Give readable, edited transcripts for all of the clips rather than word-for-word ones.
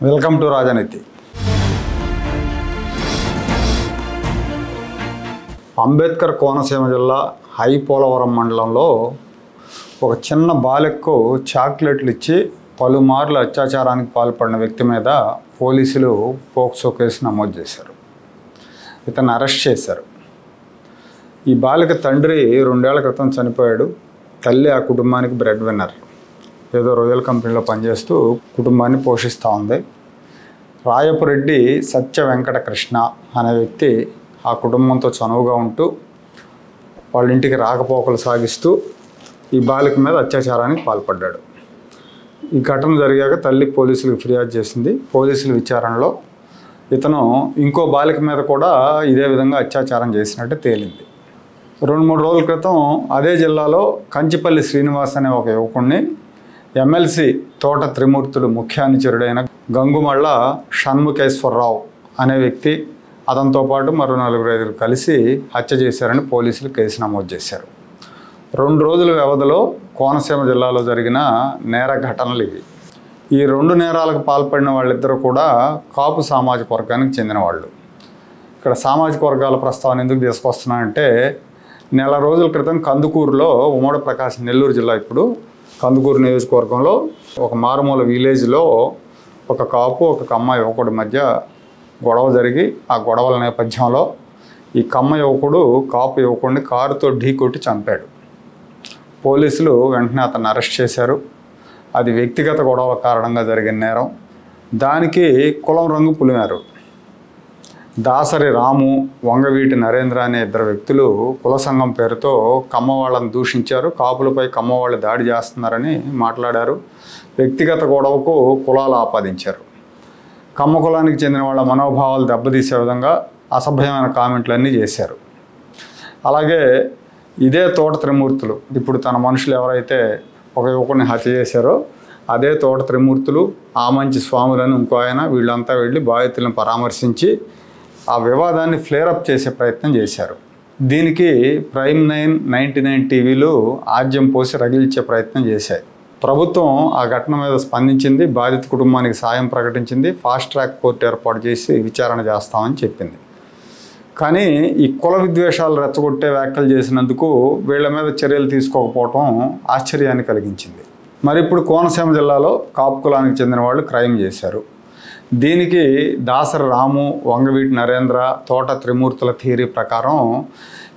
Welcome to రాజనీతి. అంబేద్కర్ కోనసీమ జిల్లా హైపోలవరం మండలంలో ఒక చిన్న బాలికకు చాక్లెట్లు ఇచ్చి పలుమార్లు అత్యాచారానికి పాల్పడిన వ్యక్తి మీద పోలీసులు పోక్సో కేసు నమోదు చేశారు. ఇతన్ని అరెస్ట్ చేశారు. ఈ బాలిక తండ్రి 2 ఏళ్ల క్రితం చనిపోయాడు. తల్లి ఆ కుటుంబానికి బ్రెడ్ విన్నర్. ఏదో రొయ్యల కంపెనీలో పనిచేస్తూ కుటుంబాన్ని పోషిస్తూ ఉంది. రాయపురెడ్డి సత్య వెంకట కృష్ణ అనే వ్యక్తి ఆ కుటుంబంతో చనువుగా ఉంటూ వాళ్ళ ఇంటికి రాకపోకలు సాగిస్తూ ఈ బాలిక మీద అత్యాచారానికి పాల్పడ్డాడు. ఈ ఘటన జరిగాక తల్లి పోలీసులకు ఫిర్యాదు చేసింది. పోలీసుల విచారణలో ఇతను ఇంకో బాలిక మీద కూడా ఇదే విధంగా అత్యాచారం చేసినట్టు తేలింది. 2-3 రోజుల క్రితం అదే జిల్లాలో కంచిపల్లి శ్రీనివాస్ అనే ఒక యువకుడిని ఎమ్మెల్సీ తోట త్రిమూర్తులు ముఖ్య అనుచరుడైన గంగుమళ్ళ షణ్ముఖేశ్వరరావు అనే వ్యక్తి అతనితో పాటు మరో 4-5 కలిసి హత్య చేశారని పోలీసులు కేసు నమోదు చేశారు. 2 రోజుల వ్యవధిలో కోనసీమ జిల్లాలో జరిగిన నేర ఘటనలు ఇవి. ఈ 2 నేరాలకు పాల్పడిన వాళ్ళిద్దరూ కూడా కాపు సామాజిక వర్గానికి చెందిన వాళ్ళు. ఇక్కడ సామాజిక వర్గాల ప్రస్తావన ఎందుకు తీసుకొస్తున్నానంటే, నెల రోజుల క్రితం కందుకూరులో ఉమ్మడి ప్రకాశం నెల్లూరు జిల్లా ఇప్పుడు కందుకూరు నియోజకవర్గంలో ఒక మారుమూల విలేజ్లో ఒక కాపు ఒక కమ్మ యువకుడి మధ్య గొడవ జరిగి ఆ గొడవల నేపథ్యంలో ఈ కమ్మ యువకుడు కాపు యువకుడిని కారుతో ఢీకొట్టి చంపాడు. పోలీసులు వెంటనే అతన్ని అరెస్ట్ చేశారు. అది వ్యక్తిగత గొడవ కారణంగా జరిగిన నేరం. దానికి కులం రంగు పులిమారు. దాసరి రాము, వంగవీటి నరేంద్ర అనే 2 వ్యక్తులు కుల సంఘం పేరుతో కమ్మ వాళ్ళని దూషించారు. కాపులపై కమ్మ వాళ్ళు దాడి చేస్తున్నారని మాట్లాడారు. వ్యక్తిగత గొడవకు కులాలు ఆపాదించారు. కమ్మ కులానికి చెందిన వాళ్ళ మనోభావాలు దెబ్బతీసే విధంగా అసభ్యమైన కామెంట్లన్నీ చేశారు. అలాగే ఇదే తోట త్రిమూర్తులు, ఇప్పుడు తన మనుషులు ఎవరైతే ఒక యువకుడిని హత్య చేశారో అదే తోట త్రిమూర్తులు, ఆమంచి స్వాములను ఇంకో ఆయన, వీళ్ళంతా వెళ్ళి బాధితులను పరామర్శించి ఆ వివాదాన్ని ఫ్లేరప్ చేసే ప్రయత్నం చేశారు. దీనికి ప్రైమ్ 9, 99 టీవీలు ఆజ్యం పోసి రగిల్చే ప్రయత్నం చేశాయి. ప్రభుత్వం ఆ ఘటన మీద స్పందించింది. బాధిత కుటుంబానికి సాయం ప్రకటించింది. ఫాస్ట్ ట్రాక్ కోర్టు ఏర్పాటు చేసి విచారణ చేస్తామని చెప్పింది. కానీ ఈ కుల విద్వేషాలు రెచ్చగొట్టే వ్యాఖ్యలు చేసినందుకు వీళ్ళ మీద చర్యలు తీసుకోకపోవటం ఆశ్చర్యాన్ని కలిగించింది. మరి ఇప్పుడు కోనసీమ జిల్లాలో కాపు కులానికి చెందిన వాళ్ళు క్రైమ్ చేశారు. దీనికి దాసరి రాము, వంగవీటి నరేంద్ర, తోట త్రిమూర్తుల థియరీ ప్రకారం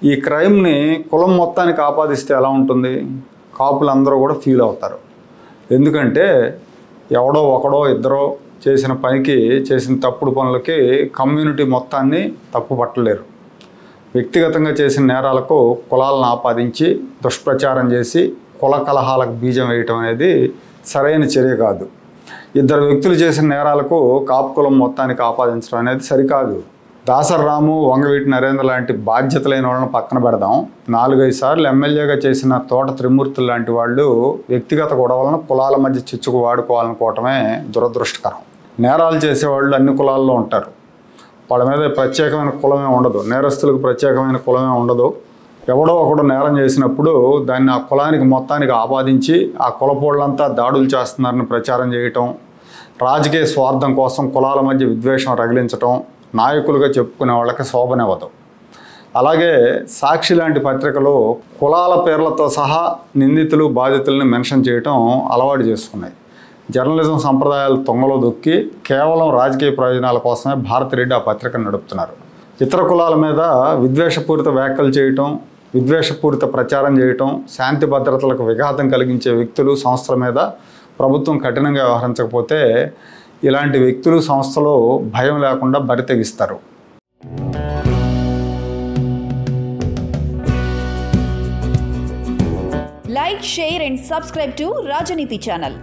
ఈ క్రైమ్ని కులం మొత్తానికి ఆపాదిస్తే ఎలా ఉంటుంది? కాపులందరూ కూడా ఫీల్ అవుతారు. ఎందుకంటే ఎవడో ఒకడో ఇద్దరో చేసిన పనికి, చేసిన తప్పుడు పనులకి కమ్యూనిటీ మొత్తాన్ని తప్పు పట్టలేరు. వ్యక్తిగతంగా చేసిన నేరాలకు కులాలను ఆపాదించి దుష్ప్రచారం చేసి కుల కలహాలకు బీజం వేయటం అనేది సరైన చర్య కాదు. 2 వ్యక్తులు చేసిన నేరాలకు కాపు కులం మొత్తానికి ఆపాదించడం అనేది సరికాదు. దాసరి రాము, వంగవీటి నరేంద్ర లాంటి బాధ్యత లేని వాళ్ళని పక్కన పెడదాం. 4-5 సార్లు ఎమ్మెల్యేగా చేసిన తోట త్రిమూర్తులు లాంటి వాళ్ళు వ్యక్తిగత గొడవలను కులాల మధ్య చిచ్చుకు వాడుకోవాలనుకోవటమే దురదృష్టకరం. నేరాలు చేసేవాళ్ళు అన్ని కులాల్లో ఉంటారు. వాళ్ళ మీద ప్రత్యేకమైన కులమే ఉండదు. నేరస్తులకు ప్రత్యేకమైన కులమే ఉండదు. ఎవడో ఒకడు నేరం చేసినప్పుడు దాన్ని ఆ కులానికి మొత్తానికి ఆపాదించి ఆ కులపోళ్ళంతా దాడులు చేస్తున్నారని ప్రచారం చేయటం, రాజకీయ స్వార్థం కోసం కులాల మధ్య విద్వేషం రగిలించటం నాయకులుగా చెప్పుకునే వాళ్ళకి శోభనివ్వదు. అలాగే సాక్షి లాంటి పత్రికలు కులాల పేర్లతో సహా నిందితులు, బాధితులను మెన్షన్ చేయటం అలవాటు చేసుకున్నాయి. జర్నలిజం సంప్రదాయాలు తొంగలో దొక్కి కేవలం రాజకీయ ప్రయోజనాల కోసమే భారతిరెడ్డి ఆ పత్రికను నడుపుతున్నారు. ఇతర కులాల మీద విద్వేషపూరిత వ్యాఖ్యలు చేయటం, విద్వేషపూరిత ప్రచారం చేయటం, శాంతి భద్రతలకు విఘాతం కలిగించే వ్యక్తులు, సంస్థల మీద ప్రభుత్వం కఠినంగా వ్యవహరించకపోతే ఇలాంటి వ్యక్తులు, సంస్థలు భయం లేకుండా బరి తెగిస్తారు. Like, share and subscribe to Rajaniti channel.